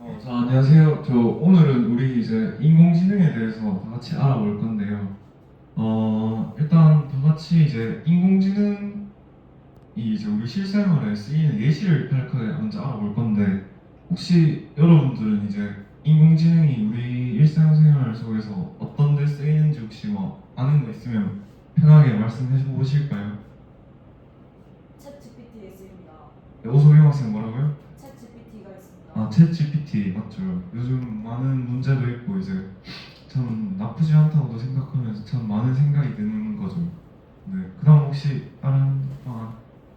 안녕하세요. 오늘은 우리 이제 인공지능에 대해서 다 같이 알아볼 건데요. 일단 다 같이 이제 인공지능이 이제 우리 실생활에 쓰이는 예시를 간략하게 먼저 알아볼 건데, 혹시 여러분들은 이제 인공지능이 우리 일상생활 속에서 어떤 데 쓰이는지 혹시 뭐 아는 거 있으면 편하게 말씀해 보실까요? 챗 GPT에 있습니다. 네, 오소영 학생 뭐라고요? 챗 GPT가 있습니다. 챗 GPT 맞죠. 요즘 많은 문제도 있고 이제 참 나쁘지 않다고도 생각하면서 참 많은 생각이 드는 거죠. 네. 그다음 혹시 다른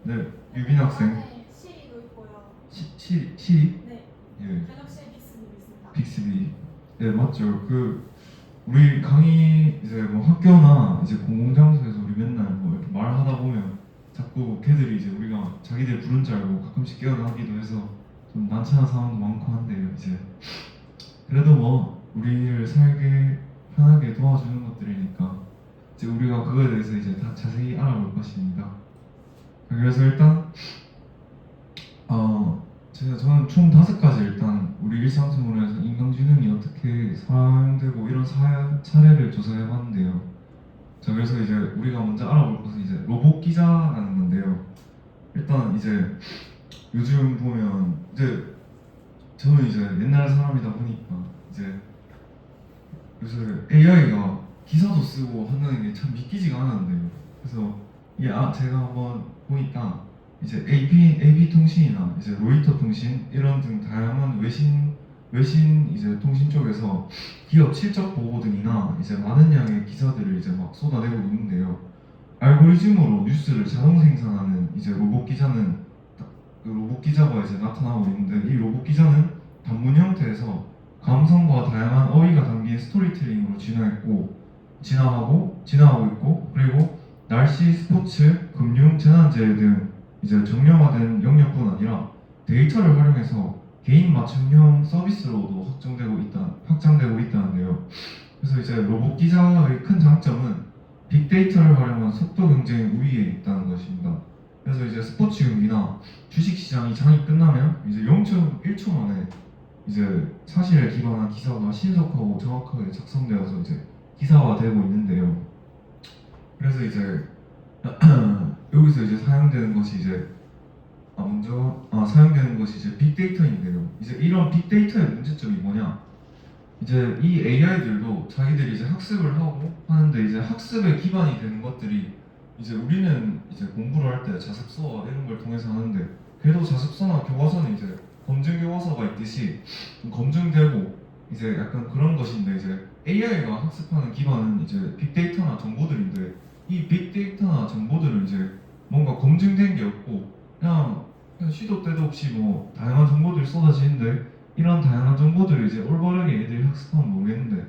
네, 유빈 학생. 안에 시리도 있고요. 시리? 네. 예. 갤럭시 빅스도 있습니다. 빅스비. 네, 맞죠. 우리 강의 이제 뭐 학교나 이제 공공장소에서 우리 맨날 뭐 이렇게 말하다 보면 자꾸 걔들이 이제 우리가 자기들 부른 줄 알고 가끔씩 깨어나기도 해서 좀 난처한 상황도 많고 한데요. 이제 그래도 뭐 우리를 살게 편하게 도와주는 것들이니까 이제 우리가 그거에 대해서 이제 다 자세히 알아볼 것입니다. 그래서 일단 저는 총 5가지 일단 우리 일상생활에서 인공지능이 어떻게 사용되고 이런 사례를 조사해봤는데요. 그래서 이제 우리가 먼저 알아볼 것은 이제 로봇 기자라는 건데요. 일단 이제 요즘 보면 이제 저는 이제 옛날 사람이다 보니까 이제 요새 AI가 기사도 쓰고 한다는 게 참 믿기지가 않았는데요. 그래서 이게 제가 한번 보니까 이제 AP 통신이나 이제 로이터 통신 이런 등 다양한 외신 이제 통신 쪽에서 기업 실적 보고 등이나 이제 많은 양의 기사들을 이제 막 쏟아내고 있는데요. 알고리즘으로 뉴스를 자동 생산하는 이제 로봇 기자는 그 로봇 기자가 이제 나타나고 있는데, 이 로봇 기자는 단문 형태에서 감성과 다양한 어휘가 담긴 스토리텔링으로 진화하고 있고, 그리고 날씨, 스포츠, 금융, 재난재해 등 이제 정량화된 영역뿐 아니라 데이터를 활용해서 개인 맞춤형 서비스로도 확장되고 있다는데요. 그래서 이제 로봇 기자의 큰 장점은 빅데이터를 활용한 속도 경쟁의 우위에 있다는 것입니다. 그래서 이제 스포츠 경기나 주식 시장이 장이 끝나면 이제 0.1초 만에 이제 사실에 기반한 기사가 신속하고 정확하게 작성되어서 이제 기사화되고 있는데요. 그래서 이제 여기서 이제 사용되는 것이 이제 사용되는 것이 이제 빅데이터인데요. 이제 이런 빅데이터의 문제점이 뭐냐? 이제 이 AI들도 자기들이 이제 학습을 하고 하는데, 이제 학습에 기반이 되는 것들이 이제 우리는 이제 공부를 할 때 자습서와 이런 걸 통해서 하는데, 그래도 자습서나 교과서는 이제 검증 교과서가 있듯이 좀 검증되고 이제 약간 그런 것인데, 이제 AI가 학습하는 기반은 이제 빅데이터나 정보들인데, 이 빅데이터나 정보들은 이제 뭔가 검증된 게 없고 그냥 시도 때도 없이 뭐 다양한 정보들이 쏟아지는데, 이런 다양한 정보들을 이제 올바르게 애들이 학습하면 모르겠는데,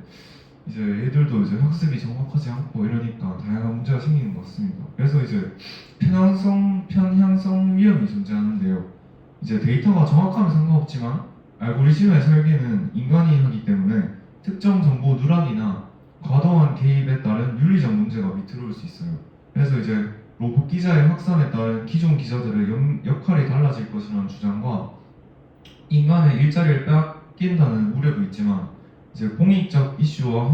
이제 애들도 이제 학습이 정확하지 않고 이러니까 다양한 문제가 생기는 것 같습니다. 그래서 이제 편향성 위험이 존재하는데요. 이제 데이터가 정확하면 상관없지만 알고리즘의 설계는 인간이 하기 때문에 특정 정보 누락이나 과도한 개입에 따른 윤리적 문제가 비틀어올 수 있어요. 그래서 이제 로봇 기자의 확산에 따른 기존 기자들의 역할이 달라질 것이라는 주장과 인간의 일자리를 빼앗긴다는 우려도 있지만, 이제 공익적 이슈와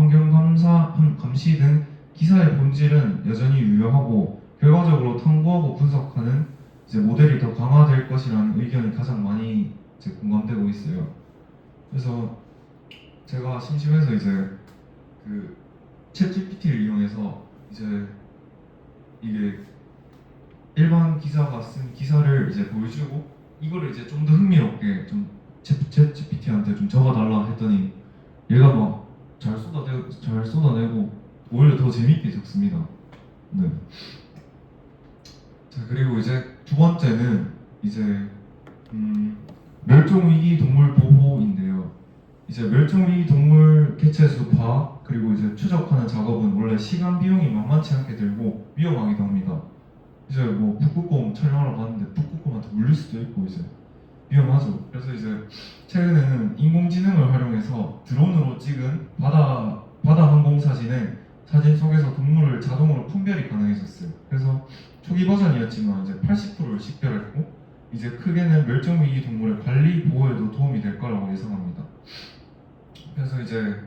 감시 등 기사의 본질은 여전히 유효하고, 결과적으로 탐구하고 분석하는 이제 모델이 더 강화될 것이라는 의견이 가장 많이 이제 공감되고 있어요. 그래서 제가 심심해서 이제 챗 GPT를 이용해서 이제 이게 일반 기자가 쓴 기사를 이제 보여주고, 이거를 이제 좀 더 흥미롭게 챗 GPT한테 좀 적어달라 했더니 얘가 막 잘 쏟아내고 오히려 더 재밌게 적습니다. 네. 자, 그리고 이제 두 번째는 이제 멸종위기 동물 보호인데요. 이제 멸종위기 동물 개체수 파악 그리고 이제 추적하는 작업은 원래 시간 비용이 만만치 않게 들고 위험하기도 합니다. 이제 뭐 북극곰 촬영하러 갔는데 북극곰한테 물릴 수도 있고 이제 위험하죠. 그래서 이제 최근에는 인공지능을 활용해서 드론으로 찍은 바다 항공 사진 속에서 동물을 자동으로 분별이 가능해졌어요. 그래서 초기 버전이었지만 이제 80%를 식별했고, 이제 크게는 멸종위기 동물의 관리 보호에도 도움이 될 거라고 예상합니다. 그래서 이제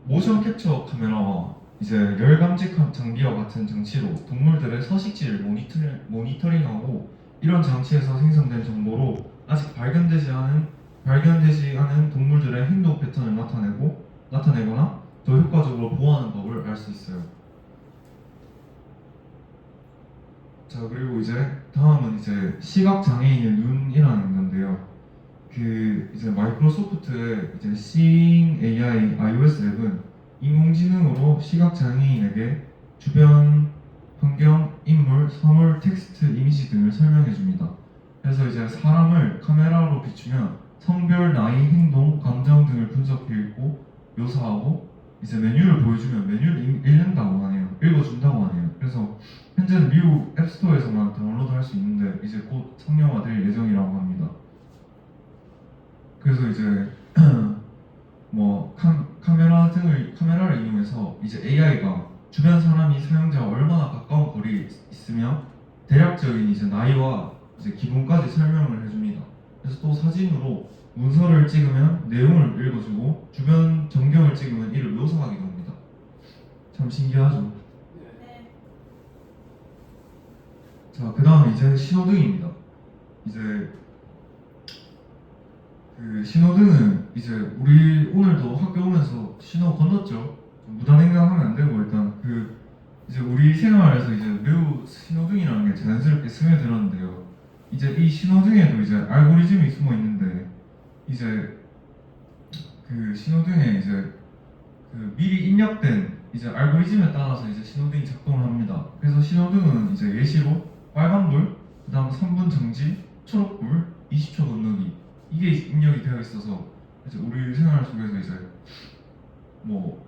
모션 캡처 카메라와 이제 열 감지 장비와 같은 장치로 동물들의 서식지를 모니터링하고 이런 장치에서 생성된 정보로 아직 발견되지 않은 동물들의 행동 패턴을 나타내거나 더 효과적으로 보호하는 법을 알 수 있어요. 자, 그리고 이제 다음은 이제 시각 장애인의 눈이라는 건데요. 그 이제 마이크로소프트의 이제 Seeing AI iOS 앱은 인공지능으로 시각 장애인에게 주변 환경, 인물, 사물, 텍스트, 이미지 등을 설명해 줍니다. 그래서 이제 사람을 카메라로 비추면 성별, 나이, 행동, 감정 등을 분석해 읽고 묘사하고 이제 메뉴를 보여주면 메뉴를 읽는다고 하네요. 읽어준다고 하네요. 그래서 현재는 미국 앱스토어에서만 다운로드할 수 있는데 이제 곧 상용화될 예정이라고 합니다. 그래서 이제 뭐 카메라를 이용해서 이제 AI가 주변 사람이 사용자와 얼마나 가까운 거리에 있으며 대략적인 이제 나이와 이제 기분까지 설명을 해줍니다. 그래서 또 사진으로 문서를 찍으면 내용을 읽어주고 주변 전경을 찍으면 이를 묘사하기도 합니다. 참 신기하죠? 네. 자, 그 다음 이제 신호등입니다. 이제 그 신호등은 이제 우리 오늘도 학교 오면서 신호 건넜죠. 무단횡단하면 안 되고 일단 그 이제 우리 생활에서 이제 매우 신호등이라는 게 자연스럽게 스며들었는데요. 이제 이 신호등에도 이제 알고리즘이 숨어 있는데 이제 그 신호등에 이제 그 미리 입력된 이제 알고리즘에 따라서 이제 신호등이 작동을 합니다. 그래서 신호등은 이제 예시로 빨간불, 그다음 3분 정지, 초록불, 20초 건너기 이게 입력이 되어 있어서 이제 우리 생활 속에서 이제 뭐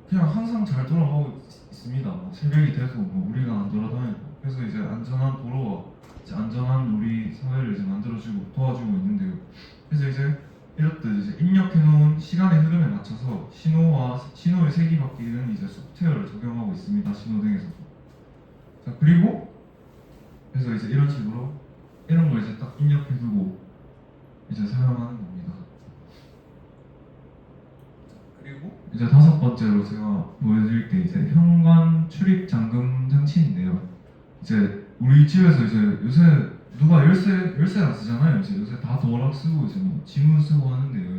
그냥 항상 잘 돌아가고 있습니다. 뭐 새벽이 돼도 뭐 우리가 안 돌아다니고 그래서 이제 안전한 도로와 이제 안전한 우리 사회를 이제 만들어주고 도와주고 있는데요. 그래서 이제 이렇듯 이제 입력해놓은 시간의 흐름에 맞춰서 신호의 색이 바뀌는 이제 소프트웨어를 적용하고 있습니다. 신호등에서도. 자, 그리고 그래서 이제 이런 식으로 이런 걸 이제 딱 입력해두고 이제 사용하는 겁니다. 그리고 이제 다섯 번째로 제가 보여드릴 게 이제 현관 출입 잠금 장치인데요. 이제 우리 집에서 이제 요새 누가 열쇠 안 쓰잖아요. 이제 요새 다 도어락 쓰고 이제 뭐 지문 쓰고 하는데요.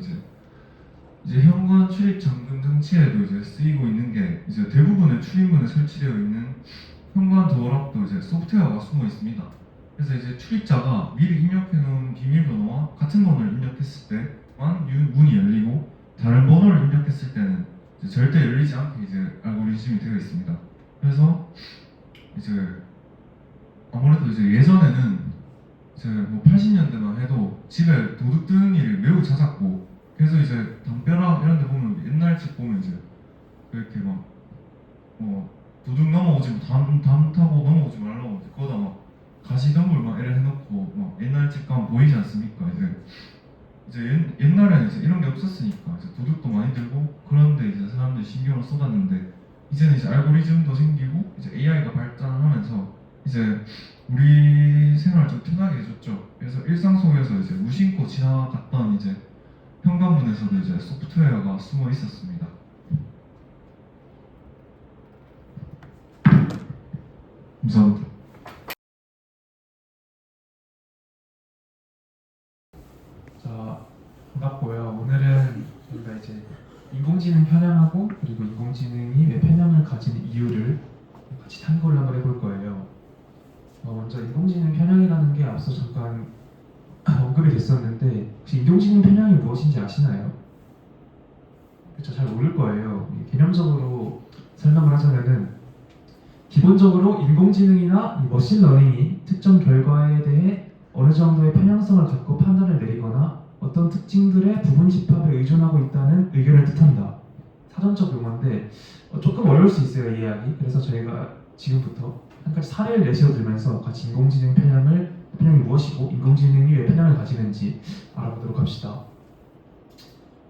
이제 현관 출입 잠금 장치에도 이제 쓰이고 있는 게 이제 대부분의 출입문에 설치되어 있는 현관 도어락도 이제 소프트웨어가 숨어 있습니다. 그래서 이제 출입자가 미리 입력해놓은 비밀번호와 같은 번호를 입력했을 때만 문이 열리고 다른 번호를 입력했을 때는 이제 절대 열리지 않게 이제 알고리즘이 되어 있습니다. 그래서 이제 아무래도 이제 예전에는 이제 뭐 80년대만 해도 집에 도둑 드는 일이 매우 잦았고 그래서 이제 담벼락 이런 데 보면 옛날 집 보면 이제 이렇게 막 도둑 넘어오지 담 타고 넘어오지 말라고 거기다 막 가시덤불 막 이래 해놓고 막 옛날 집 가면 보이지 않습니까? 이제 옛날에는 이제 이런 게 없었으니까 이제 도둑도 많이 들고 그런데 이제 사람들이 신경을 쏟았는데 이제는 이제 알고리즘도 생기고 이제 AI가 발전하면서 이제 우리 생활을 좀 편하게 해줬죠. 그래서 일상 속에서 이제 무심코 지나갔던 이제 현관문에서도 이제 소프트웨어가 숨어 있었습니다. 감사합니다. 자, 반갑고요. 오늘은 저희가 이제 인공지능 편향하고 그리고 인공지능이 왜 편향을 가지는 이유를 같이 탐구를 한번 해볼 거예요. 먼저 인공지능 편향이라는 게 앞서 잠깐 언급이 됐었는데 혹시 인공지능 편향이 무엇인지 아시나요? 그렇죠, 잘 모를 거예요. 개념적으로 설명을 하자면은 기본적으로 인공지능이나 이 머신러닝이 특정 결과에 대해 어느 정도의 편향성을 갖고 판단을 내리거나 어떤 특징들의 부분 집합에 의존하고 있다는 의견을 뜻한다. 사전적 용어인데 조금 어려울 수 있어요, 이해하기. 그래서 저희가 지금부터 한 가지 사례를 예시로 들면서 같이 인공지능 편향이 무엇이고 인공지능이 왜 편향을 가지는지 알아보도록 합시다.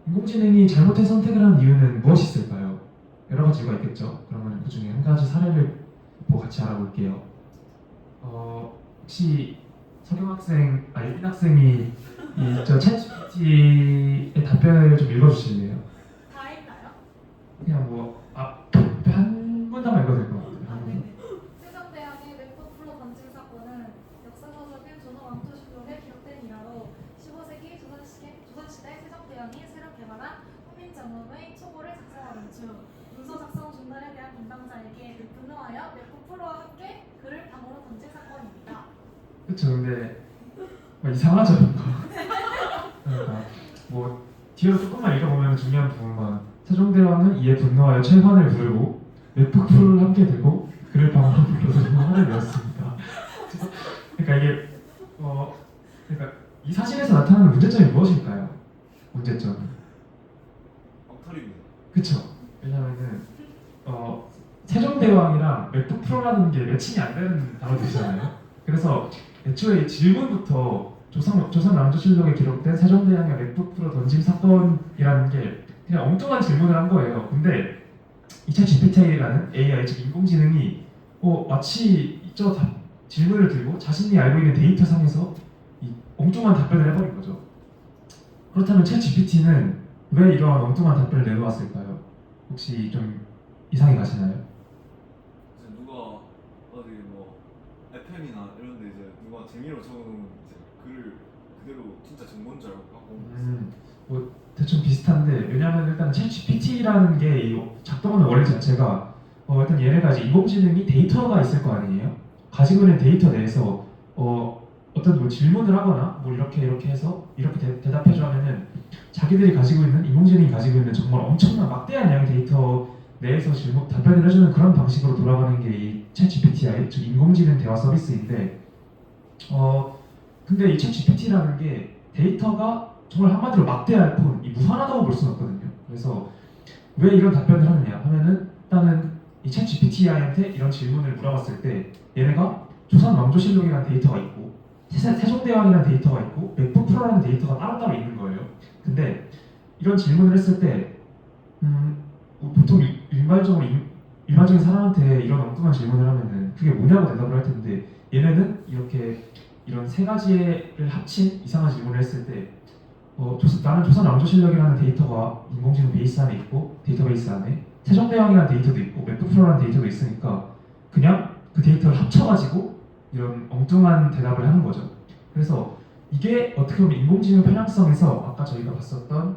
인공지능이 잘못된 선택을 하는 이유는 무엇이 있을까요? 여러 가지가 있겠죠. 그러면 그 중에 한 가지 사례를 같이 알아볼게요. 혹시 예빈 학생이 이저 챗GPT의 답변을 좀 읽어주실래요? 다 했나요? 그냥 뭐 앞에 한 문단만 읽어도 될 것 같아요. 한 문단. 세종대왕의 맥북 프로 던짐 사건은 역사서적인 조선왕조실록에 기록된 일화로 15세기 조선시대 세종대왕이 새로 개발한 훈민정음의 초고를 작성하던 중 문서 작성 중단에 대한 담당자에게 분노하여 맥북 프로와 함께 그를 방으로 던진 사건입니다. 그쵸. 근데 뭐 이상하죠 이거. 그러니까 뭐 뒤로 조금만 읽어보면 중요한 부분만 세종대왕은 이에 분노하여 철관을 부르고 맥북 프로를 함께 들고 그를 방으로 불러서 화를 내었습니다. 그러니까 이게 그러니까 이 사실에서 나타나는 문제점이 무엇일까요? 문제점. 엉터리입니다. 그쵸. 왜냐면은 세종대왕이랑 맥북 프로라는 게 매칭이 안 되는 단어들이잖아요. 그래서 애초에 이 질문부터 조선 왕조실록에 기록된 세종대왕의 맥북 프로 던짐 사건이라는 게 그냥 엉뚱한 질문을 한 거예요. 근데 이 챗GPT라는 AI 즉 인공지능이 마치 질문을 들고 자신이 알고 있는 데이터 상에서 이 엉뚱한 답변을 해버린 거죠. 그렇다면 챗GPT는 왜 이러한 엉뚱한 답변을 내놓았을까요? 혹시 좀 이상이 가시나요? 이제 누가 어디 뭐 FM이나 이런데 이제 누가 재미로 적어놓은 이제 글을 그대로 진짜 정보인 줄 알고 갖고 뭐 대충 비슷한데 왜냐하면 일단 챗GPT라는 게 이 작동하는 원리 자체가 일단 얘네가 이제 인공지능이 데이터가 있을 거 아니에요? 가지고 있는 데이터 내에서 어떤 뭐 질문을 하거나 뭐 이렇게 해서 이렇게 대답해줘 하면은 자기들이 가지고 있는 인공지능이 가지고 있는 정말 엄청난 막대한 양의 데이터 내에서 답변을 해주는 그런 방식으로 돌아가는 게 이 챗GPTI 즉 인공지능 대화 서비스인데 근데 이 챗GPT라는 게 데이터가 정말 한마디로 막대할 뿐 무한하다고 볼 수는 없거든요. 그래서 왜 이런 답변을 하느냐 하면은 일단은 이 챗GPTI한테 이런 질문을 물어봤을 때 얘네가 조선 왕조실록이라는 데이터가 있고 세종대왕이라는 데이터가 있고 맥북 프로라는 데이터가 따로따로 있는 거예요. 근데 이런 질문을 했을 때 보통 일반적인 사람한테 이런 엉뚱한 질문을 하면은 그게 뭐냐고 대답을 할 텐데 얘네는 이런 세 가지를 합친 이상한 질문을 했을 때 나는 조선 왕조실록이라는 데이터가 인공지능 베이스 안에 있고 데이터베이스 안에 세종대왕이라는 데이터도 있고 맥북 프로라는 데이터도 있으니까 그냥 그 데이터를 합쳐가지고 이런 엉뚱한 대답을 하는 거죠. 그래서 이게 어떻게 보면 인공지능 편향성에서 아까 저희가 봤었던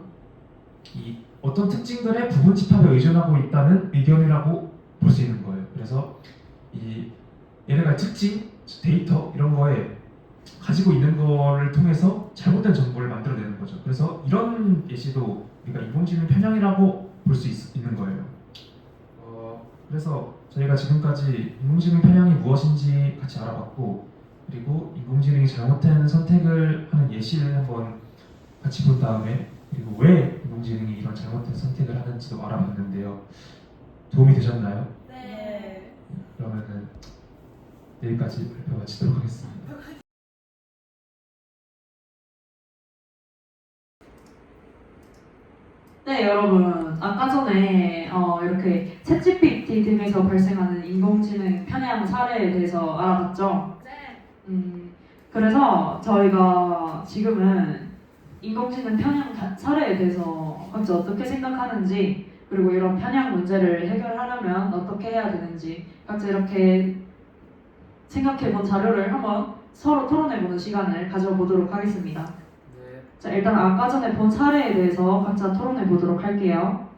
이 어떤 특징들의 부분 집합에 의존하고 있다는 의견이라고 볼 수 있는 거예요. 그래서 이 얘네가 특징, 데이터 이런 거에 가지고 있는 거를 통해서 잘못된 정보를 만들어내는 거죠. 그래서 이런 예시도 우리가 인공지능 편향이라고 볼 수 있는 거예요. 그래서 저희가 지금까지 인공지능 편향이 무엇인지 같이 알아봤고 그리고 인공지능이 잘못된 선택을 하는 예시를 한번 같이 본 다음에 그리고 왜 인공지능이 이런 잘못된 선택을 하는지도 알아봤는데요. 도움이 되셨나요? 네. 그러면은 내일까지 발표 마치도록 하겠습니다. 네, 여러분. 아까 전에 이렇게 챗GPT 등에서 발생하는 인공지능 편향 사례에 대해서 알아봤죠? 네. 그래서 저희가 지금은 인공지능 편향 사례에 대해서 각자 어떻게 생각하는지 그리고 이런 편향 문제를 해결하려면 어떻게 해야 되는지 각자 이렇게 생각해본 자료를 한번 서로 토론해보는 시간을 가져보도록 하겠습니다. 자, 일단 아까 전에 본 사례에 대해서 각자 토론해 보도록 할게요.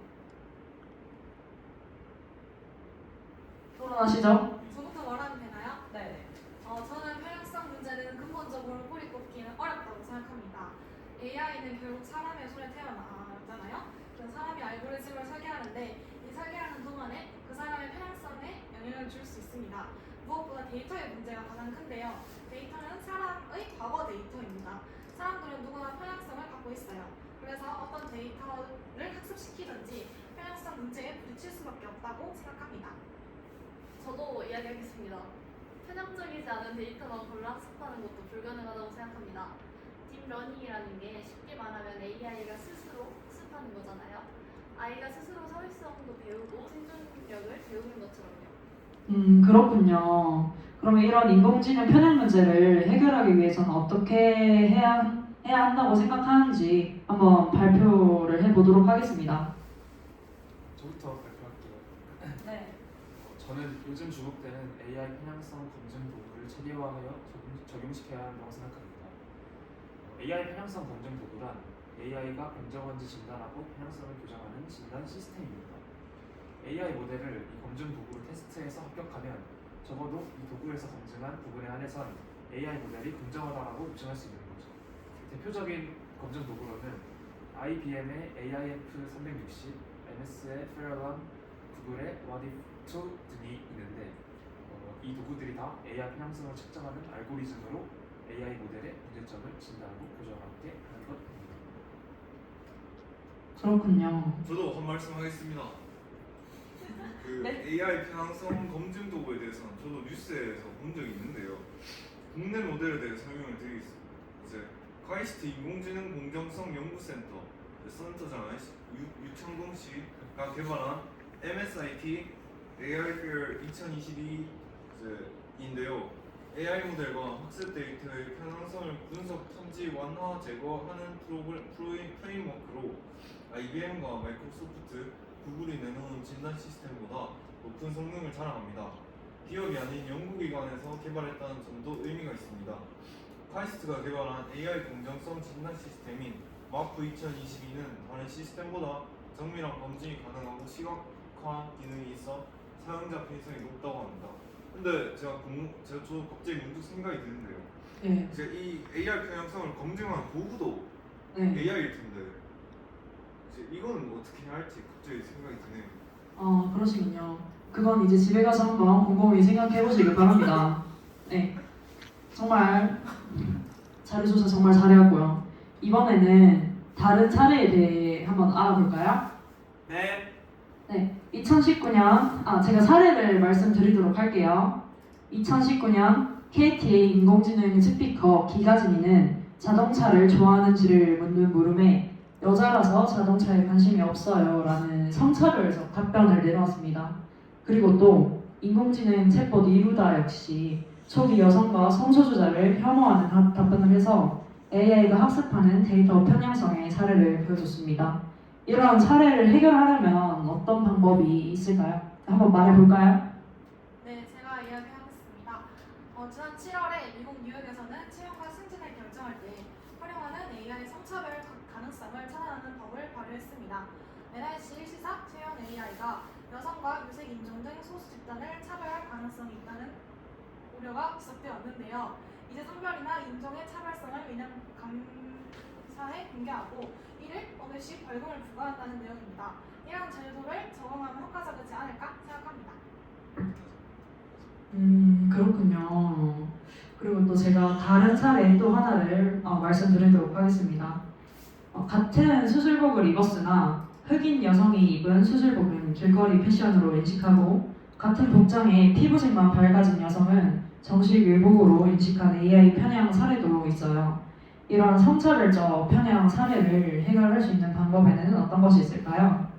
토론하시죠? 저부터 말하면 되나요? 네. 저는 편향성 문제는 근본적으로 뿌리 뽑기는 어렵다고 생각합니다. AI는 결국 사람의 손에 태어나잖아요. 그 사람이 알고리즘을 설계하는데 이 설계하는 동안에 그 사람의 편향성에 영향을 줄 수 있습니다. 무엇보다 데이터의 문제가 가장 큰데요. 데이터는 사람의 과거 데이터입니다. 사람들은 누구나 편향성을 갖고 있어요. 그래서 어떤 데이터를 학습시키든지 편향성 문제에 부딪힐 수밖에 없다고 생각합니다. 저도 이야기하겠습니다. 편향적이지 않은 데이터만 골라 학습하는 것도 불가능하다고 생각합니다. 딥러닝이라는 게 쉽게 말하면 AI가 스스로 학습하는 거잖아요. 아이가 스스로 사회성도 배우고 생존력을 배우는 것처럼요. 그렇군요. 그러면 이런 인공지능 편향 문제를 해결하기 위해서는 어떻게 해야 한다고 생각하는지 한번 발표를 해보도록 하겠습니다. 저부터 발표할게요. 네. 저는 요즘 주목되는 AI 편향성 검증 도구를 체계화하여 적용시켜야 한다고 생각합니다. AI 편향성 검증 도구란 AI가 공정한지 진단하고 편향성을 교정하는 진단 시스템입니다. AI 모델을 이 검증 도구로 테스트해서 합격하면 적어도 이 도구에서 검증한 부분에 한해선 AI 모델이 공정하다라고 입증할 수 있는 거죠. 대표적인 검증 도구로는 IBM의 AIF360, MS의 Fairlon, 구글의 What-if2 등이 있는데 이 도구들이 다 AI 편향성을 측정하는 알고리즘으로 AI 모델의 문제점을 진단하고 교정하게 하는 것입니다. 그렇군요. 저도 한 말씀 하겠습니다. 그 네. AI 편향성 검증 도구에 대해서는 저도 뉴스에서 본 적이 있는데요. 국내 모델에 대해 설명을 드리겠습니다. 이제 카이스트 인공지능 공정성 연구센터 센터장 유창동 씨가 개발한 MSIT AI Fair 2022인데요. AI 모델과 학습 데이터의 편향성을 분석, 탐지, 완화, 제거하는 프레임워크로 IBM과 마이크로소프트, 구글이 내놓은 진단 시스템보다 높은 성능을 자랑합니다. 기업이 아닌 연구기관에서 개발했다는 점도 의미가 있습니다. 카이스트가 개발한 AI 공정성 진단 시스템인 마프 2022는 다른 시스템보다 정밀한 검증이 가능하고 시각화 기능이 있어 사용자 편의성이 높다고 합니다. 근데 저 갑자기 문득 생각이 드는데요. 네. 이제 이 AI 편향성을 검증하는 도구도 네. AI일 텐데 이제 이거는 어떻게 해야 할지 갑자기 생각이 드네요. 그러시군요. 그건 이제 집에 가서 한번 곰곰이 생각해 보시길 바랍니다. 네. 정말 잘해줘서 정말 잘해왔고요. 이번에는 다른 사례에 대해 한번 알아볼까요? 네. 네. 2019년, 제가 사례를 말씀드리도록 할게요. 2019년 KTA 인공지능 스피커 기가진이는 자동차를 좋아하는지를 묻는 물음에 여자라서 자동차에 관심이 없어요 라는 성차별적 답변을 내놓았습니다. 그리고 또 인공지능 챗봇 이루다 역시 초기 여성과 성소수자를 혐오하는 답변을 해서 AI가 학습하는 데이터 편향성의 사례를 보여줬습니다. 이런 사례를 해결하려면 어떤 방법이 있을까요? 한번 말해볼까요? 네, 제가 이야기하겠습니다. 지난 7월에 미국 뉴욕에서는 채용과 승진을 결정할 때 활용하는 AI 성차별 가능성을 차단하는 법을 발의했습니다. NIC 시사 채용 AI가 여성과 유색 인종 등 소수 집단을 차별할 가능성이 있다는 우려가 지적되었는데요. 이제 성별이나 인종의 차별성을 민영 감사에 공개하고 이를 오늘씩 벌금을 부과한다는 내용입니다. 이러한 제도를 적용하면 효과적이지 않을까 생각합니다. 그렇군요. 그리고 또 제가 다른 사례 또 하나를 말씀드리도록 하겠습니다. 같은 수술복을 입었으나 흑인 여성이 입은 수술복은 길거리 패션으로 인식하고 같은 복장에 피부색만 밝아진 여성은 정식 일복으로 인식한 AI 편향 사례도 있어요. 이런 성차별적 편향 사례를 해결할 수 있는 방법에는 어떤 것이 있을까요?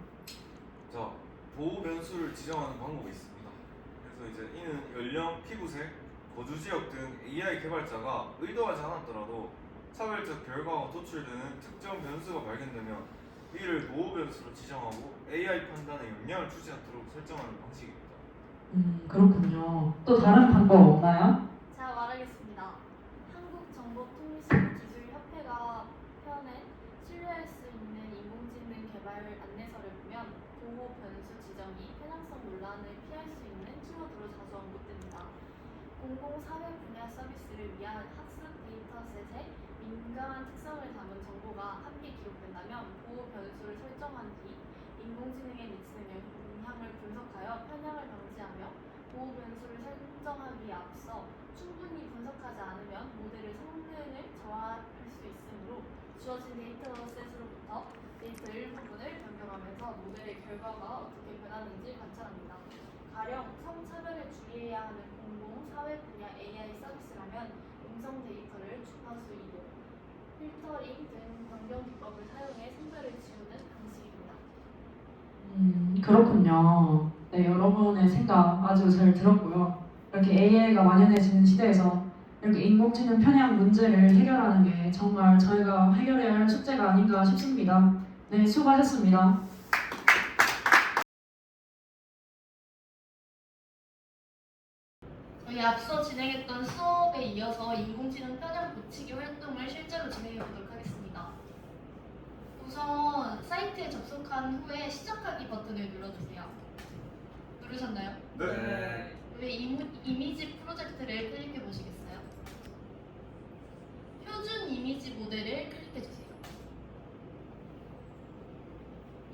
자, 보호 변수를 지정하는 방법이 있습니다. 그래서 이제 이는 연령, 피부색, 거주 지역 등 AI 개발자가 의도하지 않았더라도 차별적 결과가 도출되는 특정 변수가 발견되면 이를 보호 변수로 지정하고 AI 판단에 영향을 주지 않도록 설정하는 방식입니다. 그렇군요. 또 다른 방법 없나요? 제가 말하겠습니다. 한국정보통신기술협회가 펴낸 신뢰할 수 있는 인공지능 개발 안내서를 보면 보호 변수 지정이 편향성 논란을 피할 수 있는 키워드로 자주 언급됩니다. 공공사회 분야 서비스를 위한 학습 데이터셋의 민감한 특성을 담은 정보가 함께 기록된다면 보호 변수를 설정한 뒤 인공지능에 미치는 영향을 분석하여 편향을 방지하며 보호 변수를 설정하기에 앞서 충분히 분석하지 않으면 모델의 성능을 저하할 수 있으므로 주어진 데이터셋으로부터 데이터 일부분을 변경하면서 모델의 결과가 어떻게 변하는지 관찰합니다. 가령 성차별에 주의해야 하는 공공, 사회 분야 AI 서비스라면 음성 데이터를 주파수 이동, 필터링 등 변경 기법을 사용해 성별을 지우는 방식입니다. 그렇군요. 네, 여러분의 생각 아주 잘 들었고요. 이렇게 AI가 만연해지는 시대에서 이렇게 인공지능 편향 문제를 해결하는 게 정말 저희가 해결해야 할 숙제가 아닌가 싶습니다. 네, 수고하셨습니다. 저희 앞서 진행했던 수업에 이어서 인공지능 편향 고치기 활동을 실제로 진행해 보도록 하겠습니다. 우선 사이트에 접속한 후에 시작하기 버튼을 눌러주세요. 누르셨나요? 네. 왜 이미지 프로젝트를 클릭해 보시겠어요? 표준 이미지 모델을 클릭해 주세요.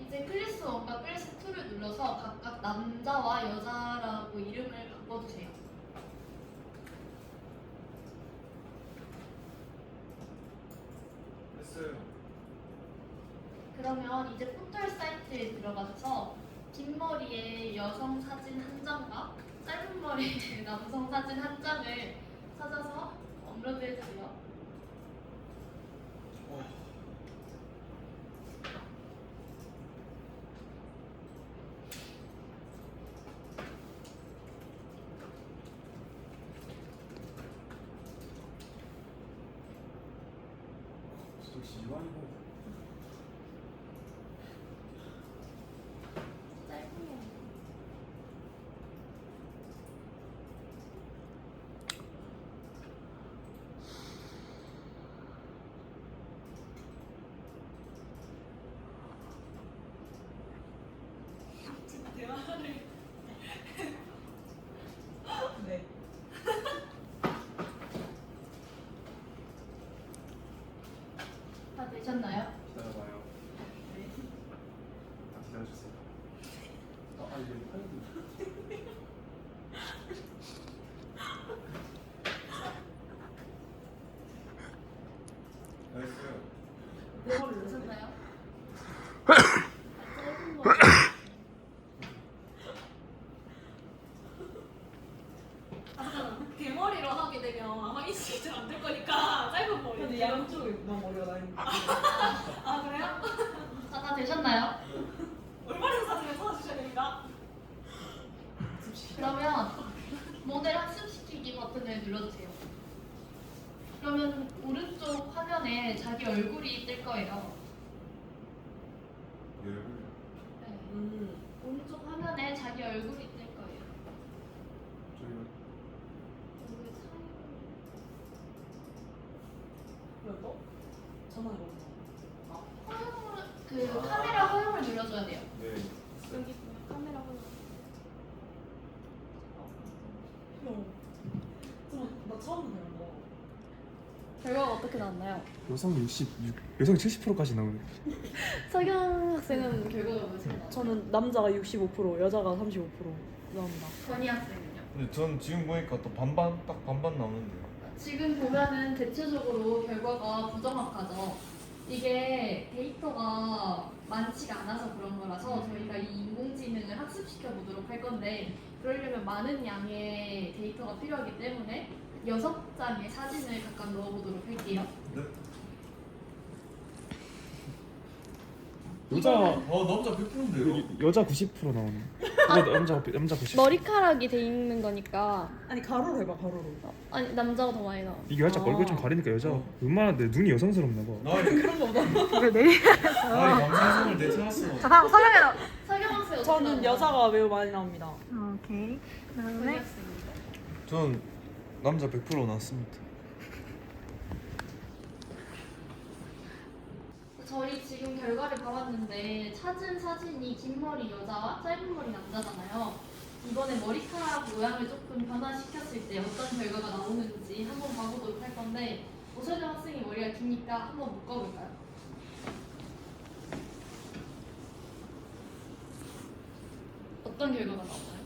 이제 클래스 1과 클래스 2를 눌러서 각각 남자와 여자라고 이름을 바꿔주세요. 했어요. 그러면 이제 포털 사이트에 들어가서 긴 머리의 여성 사진 한 장과 짧은 머리의 남성 사진 한 장을 찾아서 업로드해 주세요. 역시 이완이고. 짧은 머리. 네. 다 되셨나요? 기다려봐요. 기다려주세요. 이게 파일이. 했어요. 되셨나요? 짧은 머리. 대머리로 하게 되면 아마 인식이 잘 안 될 거니까 짧은 머리. 근데 양쪽에만 머리가 나 있는 아 그래요? 자, 다 되셨나요? 올바른 사진을 찾아주셔야 됩니다. 그러면 모델 학습시키기 버튼을 눌러주세요. 그러면 오른쪽 화면에 자기 얼굴이 뜰 거예요. 예. 네. 오른쪽 화면에 자기 얼굴이 뜰 거예요. 저희가 얼굴 사이로. 왜 또? 전화해 봐. 허용을 그 카메라 허용을 눌러줘야 돼요. 네. 여기 보면 카메라 허용. 나 처음 듣는 거. 결과가 어떻게 나왔나요? 여성 여성 70%까지 나오네. 서경 학생은 결과가 어떻게 나왔나요? 저는 남자가 65%, 여자가 35% 나옵니다. 건희 학생은요? 근데 전 지금 보니까 또 반반 딱 반반 나오는데요. 지금 보면은 대체적으로 결과가 부정확하죠. 이게 데이터가 많지가 않아서 그런 거라서 저희가 이 인공지능을 학습시켜 보도록 할 건데 그러려면 많은 양의 데이터가 필요하기 때문에 6장의 사진을 각각 넣어보도록 할게요. 여자 남자 100%인데요. 여자 90% 나오네. 남자 90%. 머리카락이 돼 있는 거니까 아니 가로로 해봐 가로로. 아니 남자가 더 많이 나와. 이게 살짝 얼굴 좀 가리니까 여자 웬만한데 눈이 여성스럽나 봐. 나이 그런 거보다. 감상성을 되찾았어. 자 다음 서경이다. 서경 학생 어떻게 저는 나왔나요? 여자가 매우 많이 나옵니다. 오케이. 건희 그다음에 학생입니다. 전 남자 100% 나왔습니다. 저희 지금 결과를 봐봤는데 찾은 사진이 긴 머리 여자와 짧은 머리 남자잖아요. 이번에 머리카락 모양을 조금 변화시켰을 때 어떤 결과가 나오는지 한번 봐보도록 할 건데 오세정 학생이 머리가 기니까 한번 묶어볼까요? 어떤 결과가 나오나요?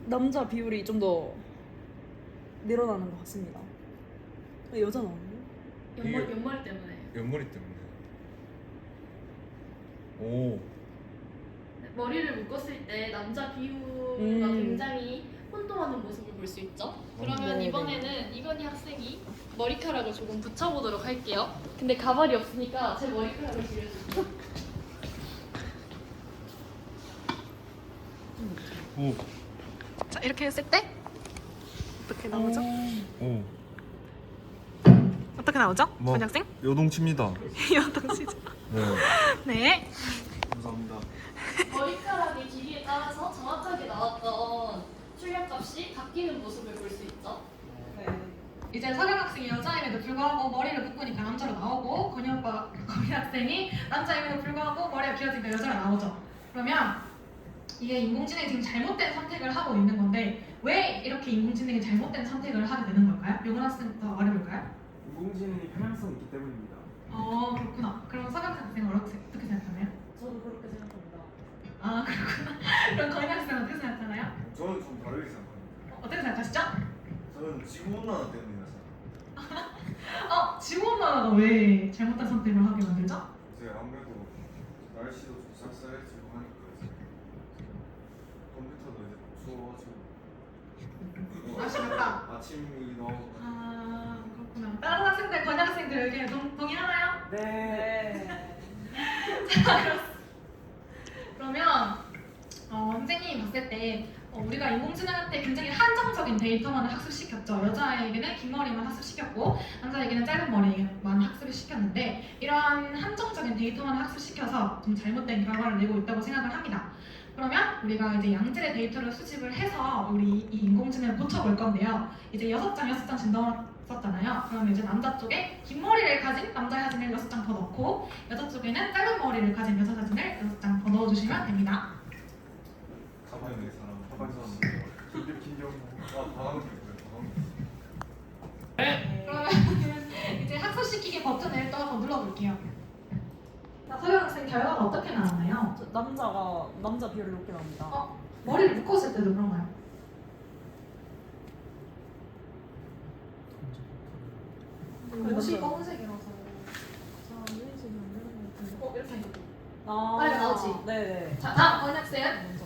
남자 비율이 좀 더 늘어나는 것 같습니다. 여자 나오는데? 옆머리 때문에. 옆머리 때문에. 오. 머리를 묶었을 때 남자 비율가 음. 굉장히 혼동하는 모습을 볼 수 있죠. 그러면 네네. 이번에는 이건희 학생이 머리카락을 조금 붙여보도록 할게요. 근데 가발이 없으니까 제 머리카락을 빌려주세요. 오. 자, 이렇게 했을 때 어떻게 나오죠? 오, 어떻게 나오죠? 뭐. 원학생? 요동칩니다. 여동시죠. 네, 네. 감사합니다. 머리카락이 길이에 따라서 정확하게 나왔던 출력값이 바뀌는 모습을 볼 수 있죠. 이제 서경 학생이 여자임에도 불구하고 머리를 묶으니까 남자로 나오고 건희 학생이 남자임에도 불구하고 머리가 길어지니까 여자로 나오죠. 그러면 이게 인공지능이 지금 잘못된 선택을 하고 있는 건데 왜 이렇게 인공지능이 잘못된 선택을 하게 되는 걸까요? 용은 학생부터 말해볼까요? 인공지능이 편향성이 있기 때문입니다. 그렇구나. 그럼 서경 학생은 어떻게 생각하나요? 저도 그렇게 생각합니다. 아 그렇구나. 그럼 건희 학생은 어떻게 생각하나요? 저는 좀 다르게 생각합니다. 어떻게 생각하시죠? 저는 지구온난화 때문이라서. 지구온난화가 왜 잘못된 선택을 하게 만들죠? 이제 아무래도 날씨도 좀 쌀쌀해지고 하니까 이제 컴퓨터도 이제 추워가지고 아시겠다. 아침이 너무 그렇구나. 다른 학생들, 건희 학생들 의견에 동의하나요? 네. 그러면 선생님이 봤을 때 우리가 인공지능한테 굉장히 한정적인 데이터만을 학습시켰죠. 여자에게는 긴 머리만 학습시켰고 남자에게는 짧은 머리만 학습을 시켰는데 이러한 한정적인 데이터만 학습시켜서 좀 잘못된 결과를 내고 있다고 생각을 합니다. 그러면 우리가 이제 양질의 데이터를 수집을 해서 우리 이 인공지능을 고쳐볼 건데요. 이제 6장씩 넣었잖아요. 그러면 이제 남자 쪽에 긴 머리를 가진 남자 사진을 6장 더 넣고 여자 쪽에는 짧은 머리를 가진 여자 사진을 6장 더 넣어주시면 됩니다. 가방의 사람. 감사합니다. 김경호. 방황 되고요. 그러면 이제 학습시키기 버튼을 또 한번 눌러볼게요. 자, 서경 학생 결과가 어떻게 나왔나요? 남자 비율이 높게 나옵니다. 머리를 묶었을 때도 그런가요? 옷이 검은색이라서 이렇게 아, 빨리 나오지? 네네. 자, 다음 건희 학생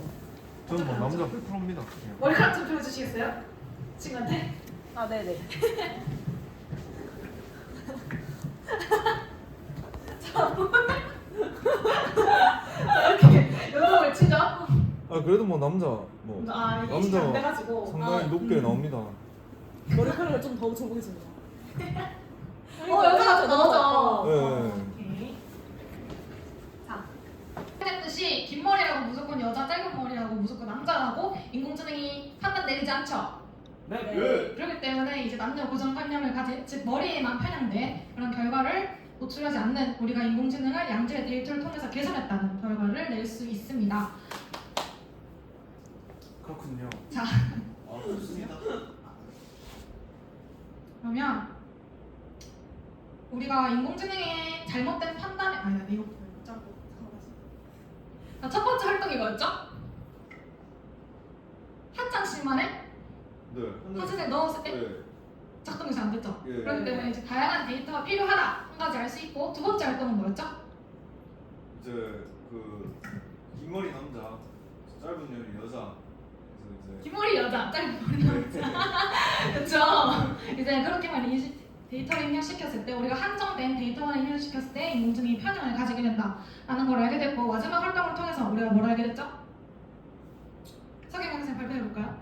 저는 뭐 남자 100%입니다. 머리카락 좀 펴주시겠어요? 친구한테? 아, 네네. 이렇게 연봉을 치죠? 그래도 뭐 남자 뭐 이게 남자 안 돼가지고 상당히 높게 나옵니다. 머리카락을 좀 더 줘보겠습니다. 여자가 더 나오죠? 네. 오케이. 자, 했듯이 긴 머리라고 무조건 여자, 짧은 머리라고 무조건 남자라고 인공지능이 판단 내리지 않죠? 네. 그렇기 때문에 이제 남녀 고정관념을 가진, 즉 머리에만 편향된 그런 결과를 노출하지 않는 우리가 인공지능을 양질의 데이터를 통해서 개선했다는 결과를 낼 수 있습니다. 그렇군요. 자, 좋습니다. 그러면 우리가 인공지능의 잘못된 판단에 이거 짜고 자, 첫 번째 활동이 뭐였죠? 한 장씩만 해? 네. 사진을 넣었을 때 네. 작동이 잘 안 됐죠? 예. 그렇기 때문에 이제 다양한 데이터가 필요하다 한 가지 알 수 있고 두 번째 활동은 뭐였죠? 이제 긴 머리 남자, 짧은 머리 여자. 그래서 이제 긴 머리 여자, 짧은 머리 남자 그렇죠? 이제 그렇게만 데이터를 입력시켰을 때 우리가 한정된 데이터만 입력시켰을 때 인공지능이 편향을 가지게 된다라는 걸 알게 됐고 마지막 활동을 통해서 우리가 뭘 알게 됐죠? 서경 학생 발표해볼까요?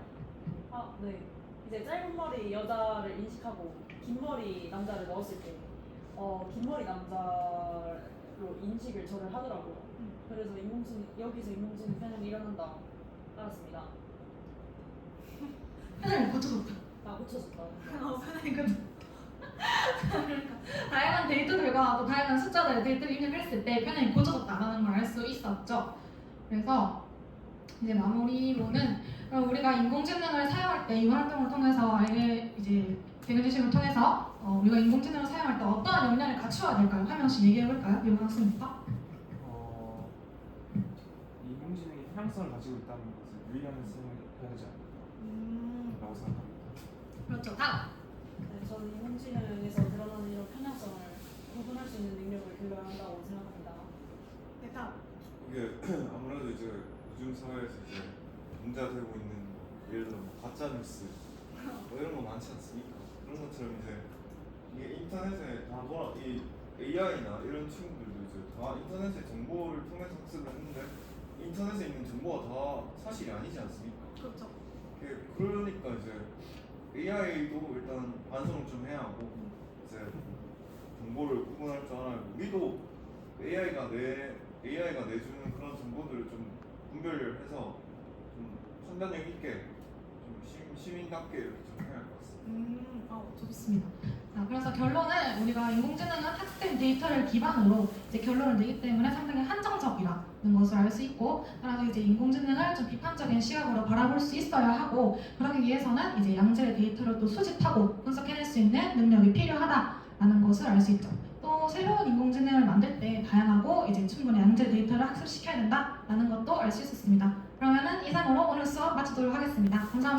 아, 네. 이제 짧은 머리 여자를 인식하고 긴 머리 남자를 넣었을 때 긴 머리 남자로 인식을 저를 하더라고요. 그래서 여기서 인공지능 편향이 일어난다 알았습니다. 편향이 고쳐졌다. 고쳐졌다. 편향이 고쳐졌다. 다양한 데이터들과 또 다양한 숫자들의 데이터를 입력했을 때 편향이 고쳐졌다라는 걸 알 수 있었죠. 그래서 이제 마무리로는 그럼 우리가 인공지능을 사용할 때 이 활동을 통해서 알게 이제 대응지식을 통해서 우리가 인공지능을 사용할 때 어떠한 역량을 갖추어야 될까요? 한 명씩 얘기해 볼까요? 이번 학생부터. 인공지능이 편향성을 가지고 있다는 것을 유의하면서 사용해야 되지 않을까라고 생각합니다. 그렇죠. 다음. 네, 저는 인공지능에서 드러나는 이런 편향성을 구분할 수 있는 능력을 길러야 한다고 생각합니다. 네, 다음. 이게 아무래도 이제 요즘 사회에서 이제 문제가 되고 있는 예를 들어 가짜 뉴스 이런 거 많지 않습니까? 그런 것처럼 이제 이게 인터넷에 이 AI나 이런 친구들도 이제 다 인터넷의 정보를 통해서 학습을 했는데 인터넷에 있는 정보가 다 사실이 아니지 않습니까? 그렇죠. 그러니까 이제 AI도 일단 완성을 좀 해야 하고 이제 정보를 구분할 줄 알아야 하고 우리도 AI가 내주는 그런 정보들을 좀 분별해서 좀 판단력 있게 좀 시민답게 이렇게 좀 해야 할 것 같습니다. 좋습니다. 자, 그래서 결론은 우리가 인공지능은 학습된 데이터를 기반으로 이제 결론을 내기 때문에 상당히 한정적이라는 것을 알 수 있고, 따라서 이제 인공지능을 좀 비판적인 시각으로 바라볼 수 있어야 하고, 그러기 위해서는 이제 양질의 데이터를 또 수집하고 분석해낼 수 있는 능력이 필요하다라는 것을 알 수 있죠. 또 새로운 인공지능을 만들 때 다양하고 이제 충분히 양질의 데이터를 학습시켜야 된다라는 것도 알 수 있었습니다. 그러면은 이상으로 오늘 수업 마치도록 하겠습니다. 감사합니다.